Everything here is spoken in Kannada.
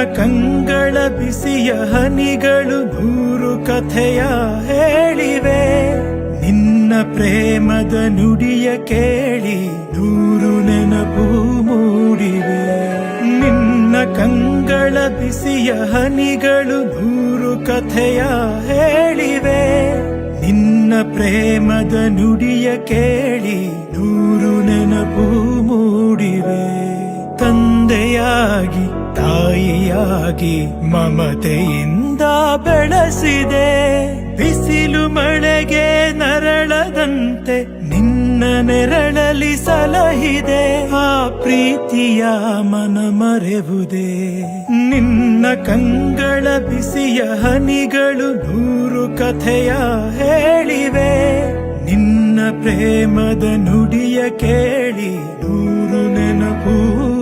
ಕಂಗಳ ಬಿಸಿಯ ಹನಿಗಳು ನೂರು ಕಥೆಯ ಹೇಳಿವೆ. ನಿನ್ನ ಪ್ರೇಮದ ನುಡಿಯ ಕೇಳಿ ನೂರು ನೆನಪು ಮೂಡಿವೆ. ನಿನ್ನ ಕಂಗಳ ಬಿಸಿಯ ಹನಿಗಳು ನೂರು ಕಥೆಯ ಹೇಳಿವೆ. ನಿನ್ನ ಪ್ರೇಮದ ನುಡಿಯ ಕೇಳಿ ನೂರು ನೆನಪು ಮೂಡಿವೆ. ತಂದೆಯಾಗಿ ತಾಯಿಯಾಗಿ ಮಮತೆಯಿಂದ ಬೆಳೆಸಿದೆ. ಬಿಸಿಲು ಮಳೆಗೆ ನರಳದಂತೆ ನಿನ್ನ ನೆರಳಲಿ ಸಲಹಿದೆ. ಆ ಪ್ರೀತಿಯ ಮನ ಮರೆವುದೇ. ನಿನ್ನ ಕಂಗಳ ಬಿಸಿಯ ಹನಿಗಳು ನೂರು ಕಥೆಯ ಹೇಳಿವೆ. ನಿನ್ನ ಪ್ರೇಮದ ನುಡಿಯ ಕೇಳಿ ನೂರು ನೆನಪು